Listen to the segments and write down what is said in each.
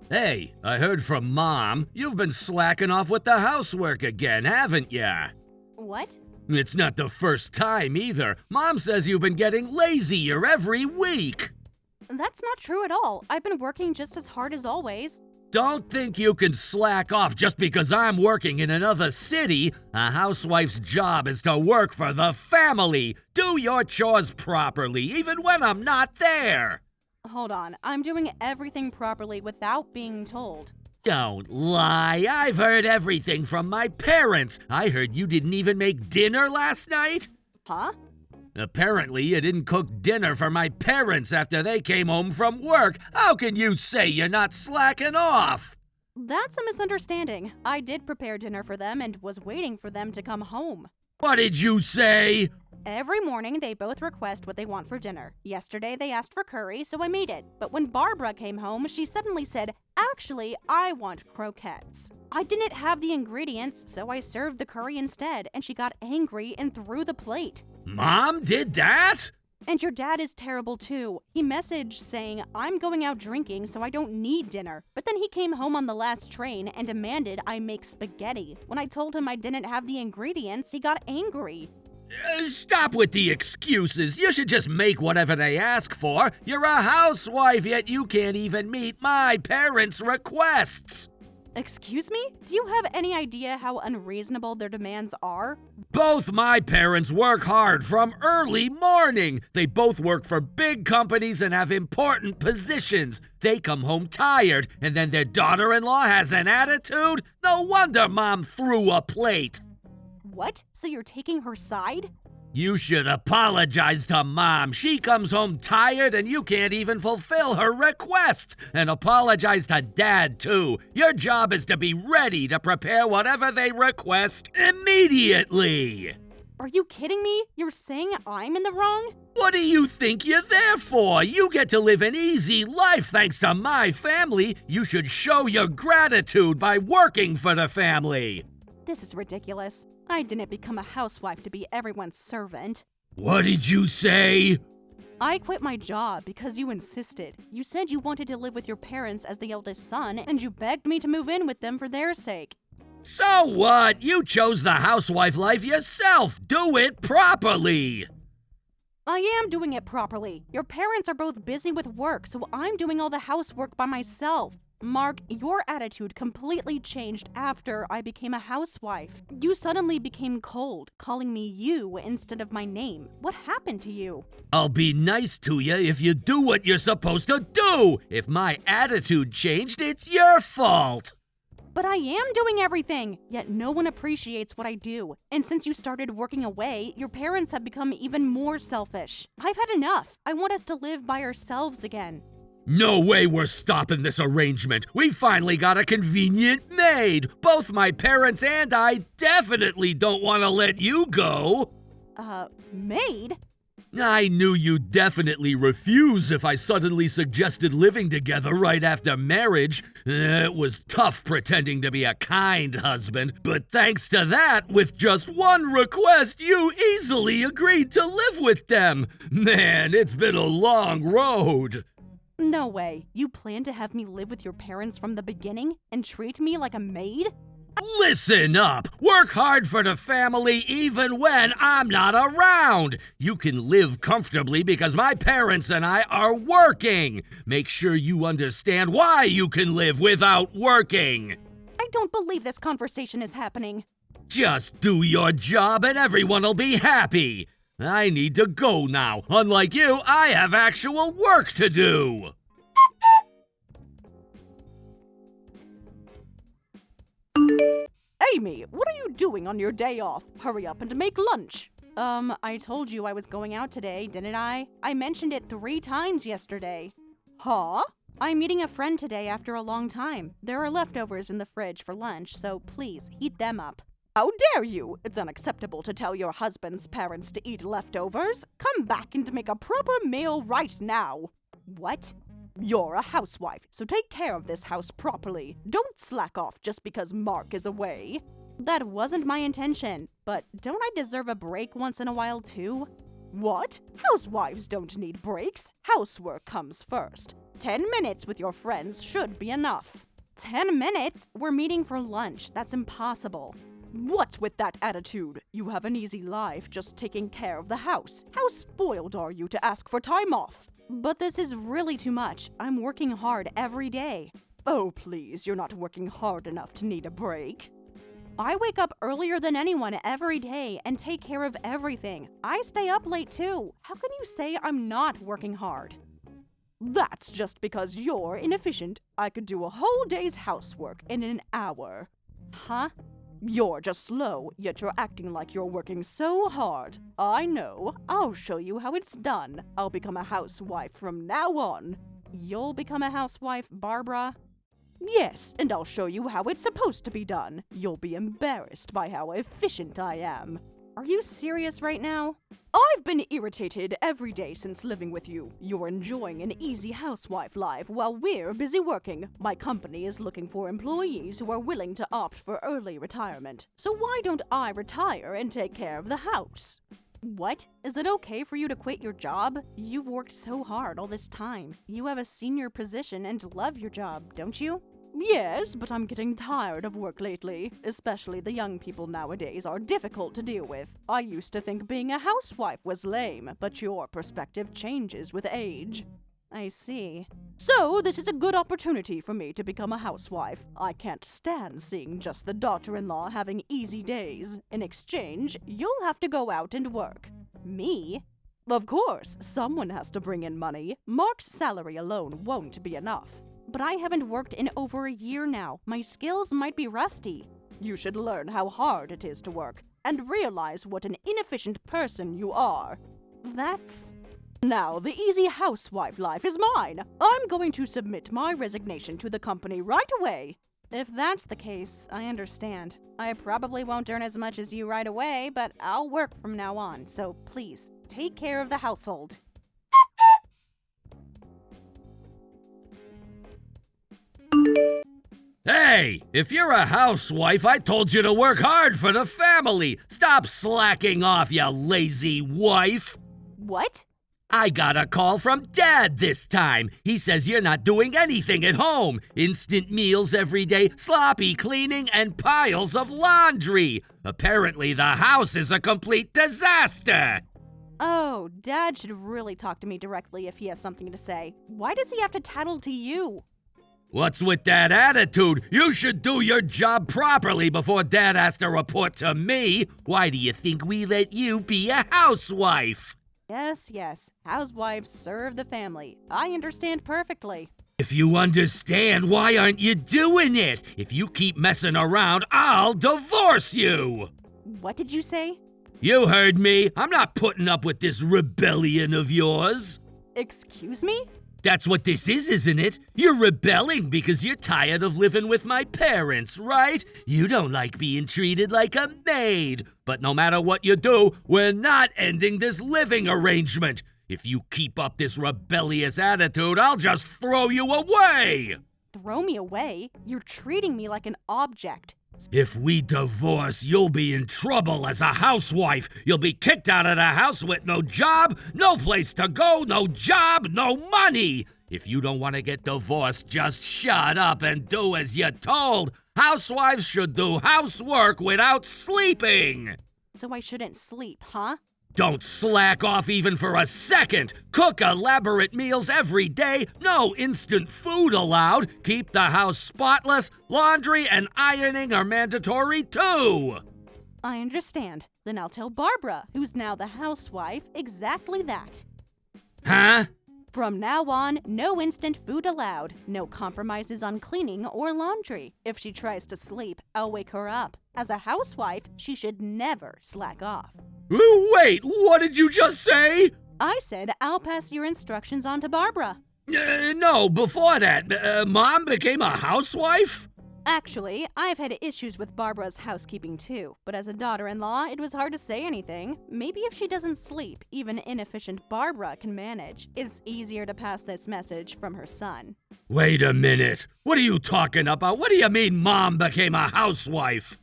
Hey, I heard from Mom. You've been slacking off with the housework again, haven't ya? What? It's not the first time either. Mom says you've been getting lazier every week. That's not true at all. I've been working just as hard as always. Don't think you can slack off just because I'm working in another city. A housewife's job is to work for the family. Do your chores properly, even when I'm not there. Hold on, I'm doing everything properly without being told. Don't lie. I've heard everything from my parents. I heard you didn't even make dinner last night. Huh? Apparently, you didn't cook dinner for my parents after they came home from work. How can you say you're not slacking off? That's a misunderstanding. I did prepare dinner for them and was waiting for them to come home. What did you say? Every morning, they both request what they want for dinner. Yesterday, they asked for curry, so I made it. But when Barbara came home, she suddenly said, "Actually, I want croquettes." I didn't have the ingredients, so I served the curry instead, and she got angry and threw the plate. Mom did that? And your dad is terrible too. He messaged saying, "I'm going out drinking, so I don't need dinner." But then he came home on the last train and demanded I make spaghetti. When I told him I didn't have the ingredients, he got angry. Stop with the excuses. You should just make whatever they ask for. You're a housewife, yet you can't even meet my parents' requests. Excuse me? Do you have any idea how unreasonable their demands are? Both my parents work hard from early morning. They both work for big companies and have important positions. They come home tired, and then their daughter-in-law has an attitude? No wonder Mom threw a plate. What? So you're taking her side? You should apologize to Mom. She comes home tired and you can't even fulfill her requests. And apologize to Dad, too. Your job is to be ready to prepare whatever they request immediately. Are you kidding me? You're saying I'm in the wrong? What do you think you're there for? You get to live an easy life thanks to my family. You should show your gratitude by working for the family. This is ridiculous. I didn't become a housewife to be everyone's servant. What did you say? I quit my job because you insisted. You said you wanted to live with your parents as the eldest son, and you begged me to move in with them for their sake. So what? You chose the housewife life yourself. Do it properly. I am doing it properly. Your parents are both busy with work, so I'm doing all the housework by myself. Mark, your attitude completely changed after I became a housewife. You suddenly became cold, calling me you instead of my name. What happened to you? I'll be nice to you if you do what you're supposed to do. If my attitude changed, it's your fault. But I am doing everything, yet no one appreciates what I do. And since you started working away, your parents have become even more selfish. I've had enough. I want us to live by ourselves again. No way we're stopping this arrangement. We finally got a convenient maid. Both my parents and I definitely don't want to let you go. Maid? I knew you'd definitely refuse if I suddenly suggested living together right after marriage. It was tough pretending to be a kind husband, but thanks to that, with just one request, you easily agreed to live with them. Man, it's been a long road. No way. You plan to have me live with your parents from the beginning and treat me like a maid? Listen up! Work hard for the family even when I'm not around! You can live comfortably because my parents and I are working! Make sure you understand why you can live without working! I don't believe this conversation is happening. Just do your job and everyone will be happy! I need to go now. Unlike you, I have actual work to do! Amy, what are you doing on your day off? Hurry up and make lunch. I told you I was going out today, didn't I? I mentioned it 3 times yesterday. Huh? I'm meeting a friend today after a long time. There are leftovers in the fridge for lunch, so please heat them up. How dare you! It's unacceptable to tell your husband's parents to eat leftovers. Come back and make a proper meal right now. What? You're a housewife, so take care of this house properly. Don't slack off just because Mark is away. That wasn't my intention, but don't I deserve a break once in a while too? What? Housewives don't need breaks. Housework comes first. 10 minutes with your friends should be enough. 10 minutes? We're meeting for lunch. That's impossible. What's with that attitude? You have an easy life just taking care of the house. How spoiled are you to ask for time off? But this is really too much. I'm working hard every day. Oh, please, you're not working hard enough to need a break. I wake up earlier than anyone every day and take care of everything. I stay up late too. How can you say I'm not working hard? That's just because you're inefficient. I could do a whole day's housework in an hour. Huh? You're just slow, yet you're acting like you're working so hard. I know. I'll show you how it's done. I'll become a housewife from now on. You'll become a housewife, Barbara? Yes, and I'll show you how it's supposed to be done. You'll be embarrassed by how efficient I am. Are you serious right now? I've been irritated every day since living with you. You're enjoying an easy housewife life while we're busy working. My company is looking for employees who are willing to opt for early retirement. So why don't I retire and take care of the house? What? Is it okay for you to quit your job? You've worked so hard all this time. You have a senior position and love your job, don't you? Yes, but I'm getting tired of work lately. Especially the young people nowadays are difficult to deal with. I used to think being a housewife was lame, but your perspective changes with age. I see. So, this is a good opportunity for me to become a housewife. I can't stand seeing just the daughter-in-law having easy days. In exchange, you'll have to go out and work. Me? Of course, someone has to bring in money. Mark's salary alone won't be enough. But I haven't worked in over a year now. My skills might be rusty. You should learn how hard it is to work, and realize what an inefficient person you are. Now, the easy housewife life is mine. I'm going to submit my resignation to the company right away. If that's the case, I understand. I probably won't earn as much as you right away, but I'll work from now on, so please, take care of the household. Hey, if you're a housewife, I told you to work hard for the family. Stop slacking off, you lazy wife. What? I got a call from Dad this time. He says you're not doing anything at home. Instant meals every day, sloppy cleaning, and piles of laundry. Apparently, the house is a complete disaster. Oh, Dad should really talk to me directly if he has something to say. Why does he have to tattle to you? What's with that attitude? You should do your job properly before Dad has to report to me. Why do you think we let you be a housewife? Yes. Housewives serve the family. I understand perfectly. If you understand, why aren't you doing it? If you keep messing around, I'll divorce you! What did you say? You heard me. I'm not putting up with this rebellion of yours. Excuse me? That's what this is, isn't it? You're rebelling because you're tired of living with my parents, right? You don't like being treated like a maid. But no matter what you do, we're not ending this living arrangement. If you keep up this rebellious attitude, I'll just throw you away. Throw me away? You're treating me like an object. If we divorce, you'll be in trouble as a housewife. You'll be kicked out of the house with no job, no place to go, no job, no money. If you don't want to get divorced, just shut up and do as you're told. Housewives should do housework without sleeping. So I shouldn't sleep, huh? Don't slack off even for a second. Cook elaborate meals every day. No instant food allowed. Keep the house spotless. Laundry and ironing are mandatory too. I understand. Then I'll tell Barbara, who's now the housewife, exactly that. Huh? From now on, no instant food allowed. No compromises on cleaning or laundry. If she tries to sleep, I'll wake her up. As a housewife, she should never slack off. Wait, what did you just say? I said I'll pass your instructions on to Barbara. No, before that, Mom became a housewife? Actually, I've had issues with Barbara's housekeeping too, but as a daughter-in-law, it was hard to say anything. Maybe if she doesn't sleep, even inefficient Barbara can manage. It's easier to pass this message from her son. Wait a minute. What are you talking about? What do you mean Mom became a housewife?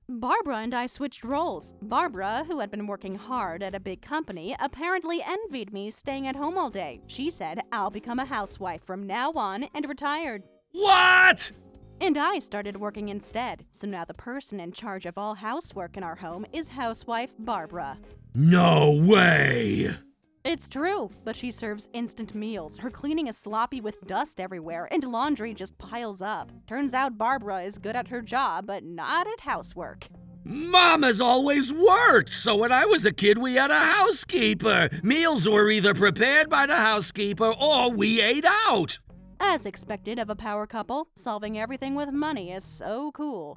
Barbara and I switched roles. Barbara, who had been working hard at a big company, apparently envied me staying at home all day. She said I'll become a housewife from now on and retired. What? And I started working instead, so now the person in charge of all housework in our home is housewife Barbara. No way! It's true, but she serves instant meals. Her cleaning is sloppy with dust everywhere, and laundry just piles up. Turns out Barbara is good at her job, but not at housework. Mom has always worked, so when I was a kid we had a housekeeper. Meals were either prepared by the housekeeper or we ate out. As expected of a power couple, solving everything with money is so cool.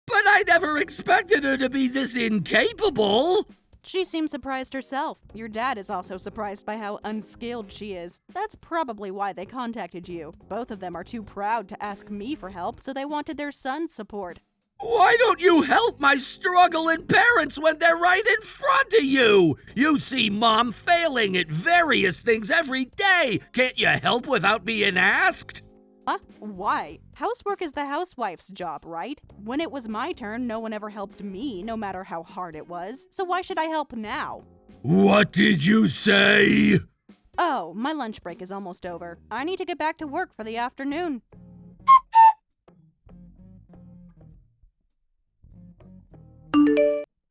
But I never expected her to be this incapable. She seems surprised herself. Your dad is also surprised by how unskilled she is. That's probably why they contacted you. Both of them are too proud to ask me for help, so they wanted their son's support. Why don't you help my struggling parents when they're right in front of you? You see Mom failing at various things every day. Can't you help without being asked? Huh? Why? Housework is the housewife's job, right? When it was my turn, no one ever helped me, no matter how hard it was. So why should I help now? What did you say? Oh, my lunch break is almost over. I need to get back to work for the afternoon.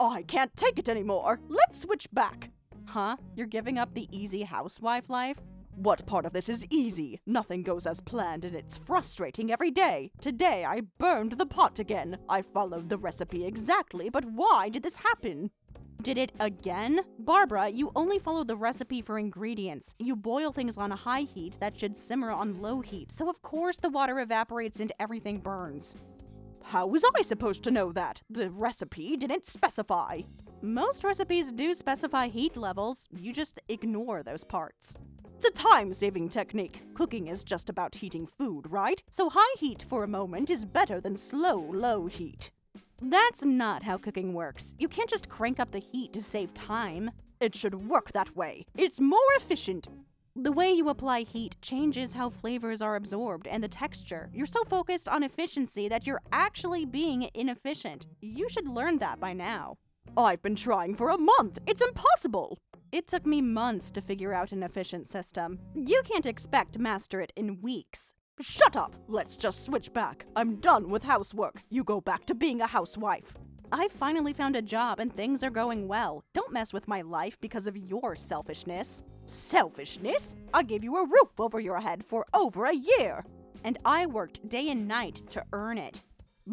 I can't take it anymore. Let's switch back. Huh? You're giving up the easy housewife life? What part of this is easy? Nothing goes as planned and it's frustrating every day. Today I burned the pot again. I followed the recipe exactly, but why did this happen? Did it again? Barbara, you only follow the recipe for ingredients. You boil things on a high heat that should simmer on low heat, so of course the water evaporates and everything burns. How was I supposed to know that? The recipe didn't specify. Most recipes do specify heat levels, you just ignore those parts. It's a time-saving technique. Cooking is just about heating food, right? So high heat for a moment is better than slow, low heat. That's not how cooking works. You can't just crank up the heat to save time. It should work that way. It's more efficient. The way you apply heat changes how flavors are absorbed and the texture. You're so focused on efficiency that you're actually being inefficient. You should learn that by now. I've been trying for a month. It's impossible. It took me months to figure out an efficient system. You can't expect to master it in weeks. Shut up! Let's just switch back. I'm done with housework. You go back to being a housewife. I finally found a job and things are going well. Don't mess with my life because of your selfishness. Selfishness? I gave you a roof over your head for over a year. And I worked day and night to earn it.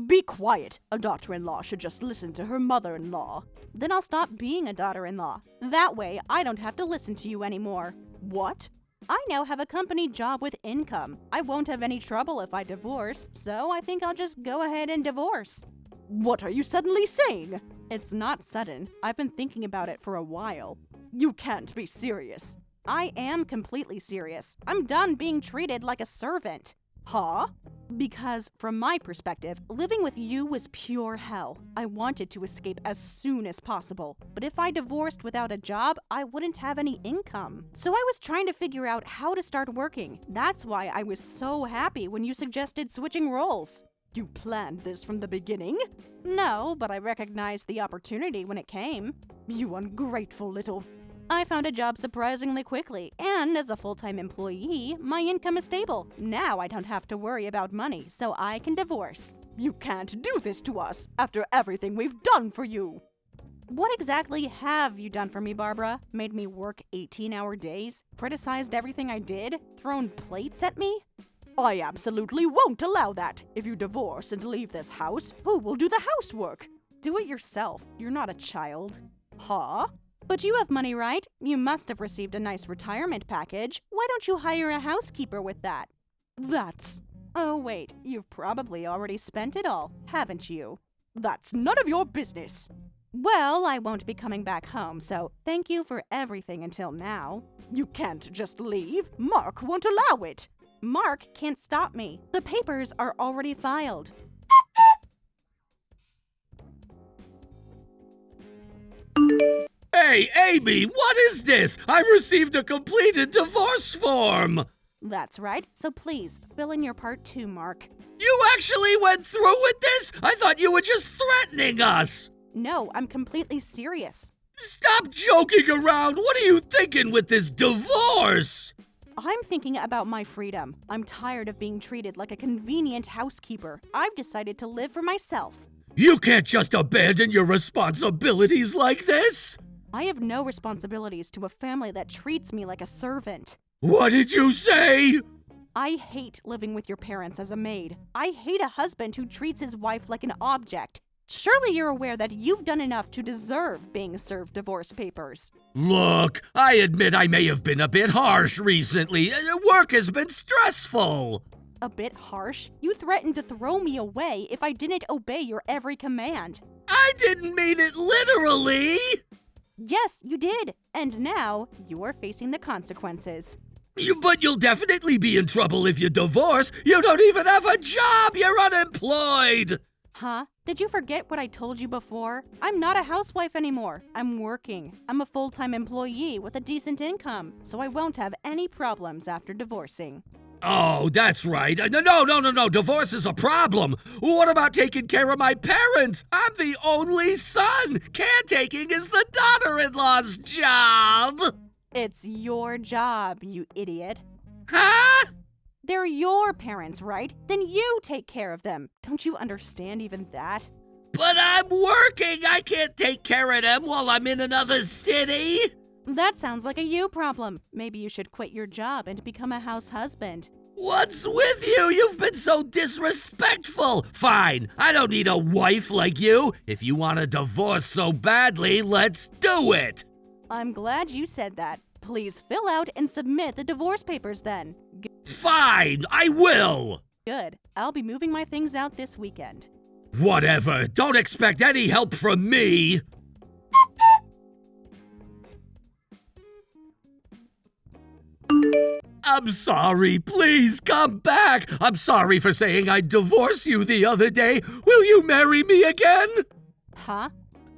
Be quiet. A daughter-in-law should just listen to her mother-in-law. Then I'll stop being a daughter-in-law. That way, I don't have to listen to you anymore. What? I now have a company job with income. I won't have any trouble if I divorce, so I think I'll just go ahead and divorce. What are you suddenly saying? It's not sudden. I've been thinking about it for a while. You can't be serious. I am completely serious. I'm done being treated like a servant. Huh? Because, from my perspective, living with you was pure hell. I wanted to escape as soon as possible. But if I divorced without a job, I wouldn't have any income. So I was trying to figure out how to start working. That's why I was so happy when you suggested switching roles. You planned this from the beginning? No, but I recognized the opportunity when it came. You ungrateful little... I found a job surprisingly quickly, and as a full-time employee, my income is stable. Now I don't have to worry about money, so I can divorce. You can't do this to us after everything we've done for you. What exactly have you done for me, Barbara? Made me work 18-hour days? Criticized everything I did? Thrown plates at me? I absolutely won't allow that. If you divorce and leave this house, who will do the housework? Do it yourself. You're not a child. Huh? But you have money, right? You must have received a nice retirement package. Why don't you hire a housekeeper with that? That's... Oh, wait. You've probably already spent it all, haven't you? That's none of your business. Well, I won't be coming back home, so thank you for everything until now. You can't just leave. Mark won't allow it. Mark can't stop me. The papers are already filed. Hey, Amy, what is this? I received a completed divorce form! That's right, so please, fill in your part 2, Mark. You actually went through with this? I thought you were just threatening us. No, I'm completely serious. Stop joking around. What are you thinking with this divorce? I'm thinking about my freedom. I'm tired of being treated like a convenient housekeeper. I've decided to live for myself. You can't just abandon your responsibilities like this. I have no responsibilities to a family that treats me like a servant. What did you say? I hate living with your parents as a maid. I hate a husband who treats his wife like an object. Surely you're aware that you've done enough to deserve being served divorce papers. Look, I admit I may have been a bit harsh recently. Work has been stressful. A bit harsh? You threatened to throw me away if I didn't obey your every command. I didn't mean it literally. Yes, you did. And now, you're facing the consequences. But you'll definitely be in trouble if you divorce. You don't even have a job. You're unemployed. Huh? Did you forget what I told you before? I'm not a housewife anymore. I'm working. I'm a full-time employee with a decent income, so I won't have any problems after divorcing. Oh, that's right. No. Divorce is a problem. What about taking care of my parents? I'm the only son. Caretaking is the daughter-in-law's job. It's your job, you idiot. Huh? They're your parents, right? Then you take care of them. Don't you understand even that? But I'm working. I can't take care of them while I'm in another city. That sounds like a you problem. Maybe you should quit your job and become a house husband. What's with you? You've been so disrespectful. Fine, I don't need a wife like you. If you want a divorce so badly, let's do it. I'm glad you said that. Please fill out and submit the divorce papers then. Fine, I will. Good. I'll be moving my things out this weekend. Whatever. Don't expect any help from me. I'm sorry. Please come back. I'm sorry for saying I'd divorce you the other day. Will you marry me again? Huh?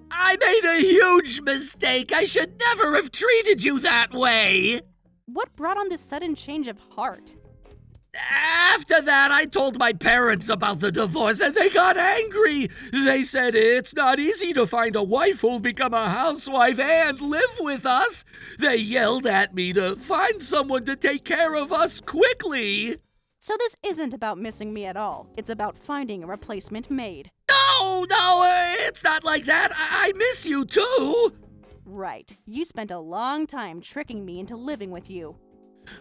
I made a huge mistake. I should never have treated you that way. What brought on this sudden change of heart? After that, I told my parents about the divorce and they got angry. They said it's not easy to find a wife who'll become a housewife and live with us. They yelled at me to find someone to take care of us quickly. So this isn't about missing me at all. It's about finding a replacement maid. No, it's not like that. I miss you too. Right. You spent a long time tricking me into living with you.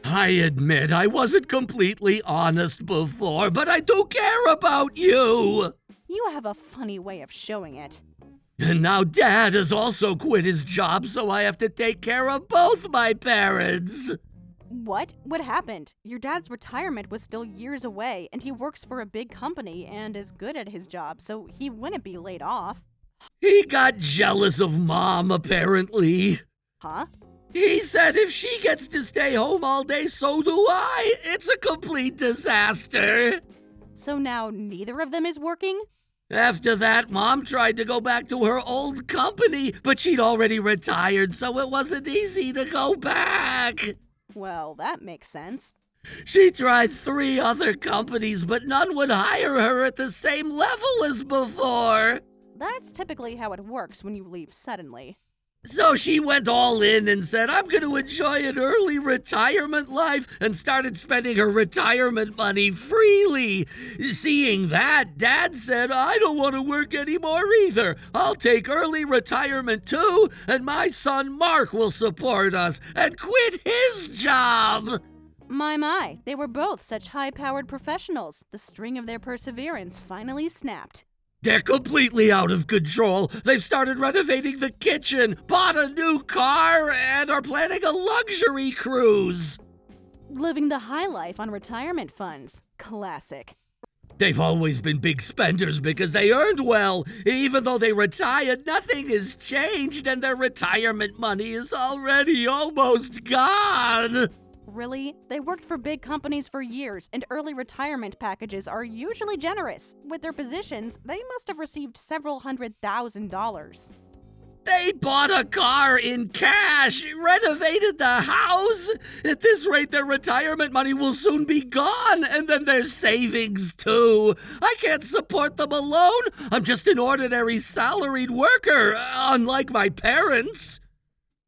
I admit I wasn't completely honest before, but I do care about you. You have a funny way of showing it. And now Dad has also quit his job, so I have to take care of both my parents. What? What happened? Your dad's retirement was still years away, and he works for a big company and is good at his job, so he wouldn't be laid off. He got jealous of Mom, apparently. Huh? He said if she gets to stay home all day, so do I. It's a complete disaster. So now neither of them is working? After that, Mom tried to go back to her old company, but she'd already retired, so it wasn't easy to go back. Well, that makes sense. She tried 3 other companies, but none would hire her at the same level as before. That's typically how it works when you leave suddenly. So she went all in and said, I'm going to enjoy an early retirement life, and started spending her retirement money freely. Seeing that, Dad said, I don't want to work anymore either. I'll take early retirement too, and my son Mark will support us and quit his job. My, they were both such high-powered professionals. The string of their perseverance finally snapped. They're completely out of control. They've started renovating the kitchen, bought a new car, and are planning a luxury cruise. Living the high life on retirement funds. Classic. They've always been big spenders because they earned well. Even though they retired, nothing has changed, and their retirement money is already almost gone. Really? They worked for big companies for years, and early retirement packages are usually generous. With their positions, they must have received several $100,000. They bought a car in cash, renovated the house. At this rate, their retirement money will soon be gone, and then their savings too. I can't support them alone. I'm just an ordinary salaried worker, unlike my parents.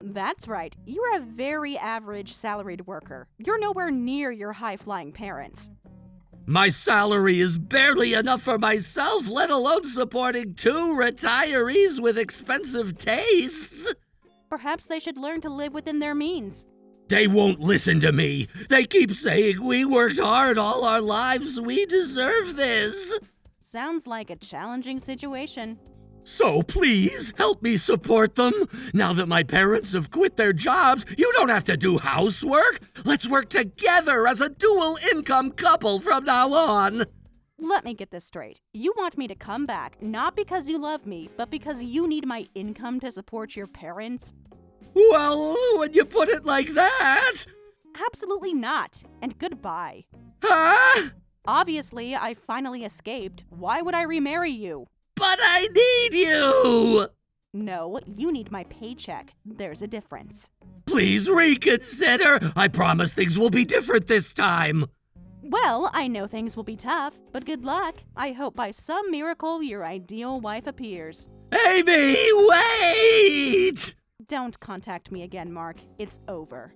That's right. You're a very average salaried worker. You're nowhere near your high-flying parents. My salary is barely enough for myself, let alone supporting 2 retirees with expensive tastes. Perhaps they should learn to live within their means. They won't listen to me. They keep saying we worked hard all our lives. We deserve this. Sounds like a challenging situation. So please, help me support them. Now that my parents have quit their jobs, you don't have to do housework. Let's work together as a dual-income couple from now on. Let me get this straight. You want me to come back, not because you love me, but because you need my income to support your parents? Well, when you put it like that... Absolutely not. And goodbye. Huh? Obviously, I finally escaped. Why would I remarry you? But I need you! No, you need my paycheck. There's a difference. Please reconsider. I promise things will be different this time. Well, I know things will be tough, but good luck. I hope by some miracle your ideal wife appears. Amy, wait! Don't contact me again, Mark. It's over.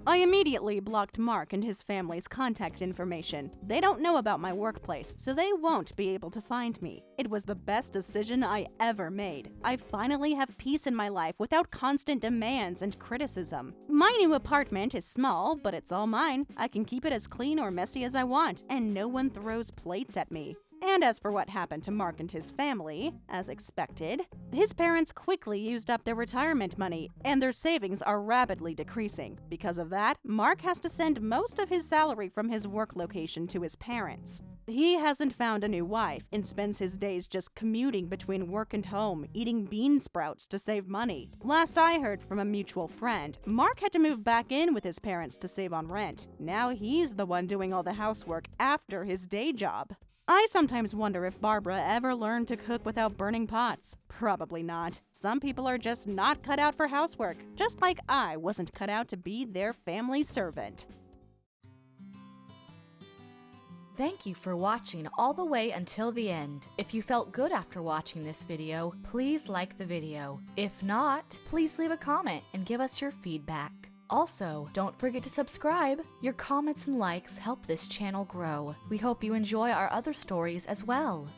I immediately blocked Mark and his family's contact information. They don't know about my workplace, so they won't be able to find me. It was the best decision I ever made. I finally have peace in my life without constant demands and criticism. My new apartment is small, but it's all mine. I can keep it as clean or messy as I want, and no one throws plates at me. And as for what happened to Mark and his family, as expected, his parents quickly used up their retirement money, and their savings are rapidly decreasing. Because of that, Mark has to send most of his salary from his work location to his parents. He hasn't found a new wife and spends his days just commuting between work and home, eating bean sprouts to save money. Last I heard from a mutual friend, Mark had to move back in with his parents to save on rent. Now he's the one doing all the housework after his day job. I sometimes wonder if Barbara ever learned to cook without burning pots. Probably not. Some people are just not cut out for housework, just like I wasn't cut out to be their family servant. Thank you for watching all the way until the end. If you felt good after watching this video, please like the video. If not, please leave a comment and give us your feedback. Also, don't forget to subscribe. Your comments and likes help this channel grow. We hope you enjoy our other stories as well.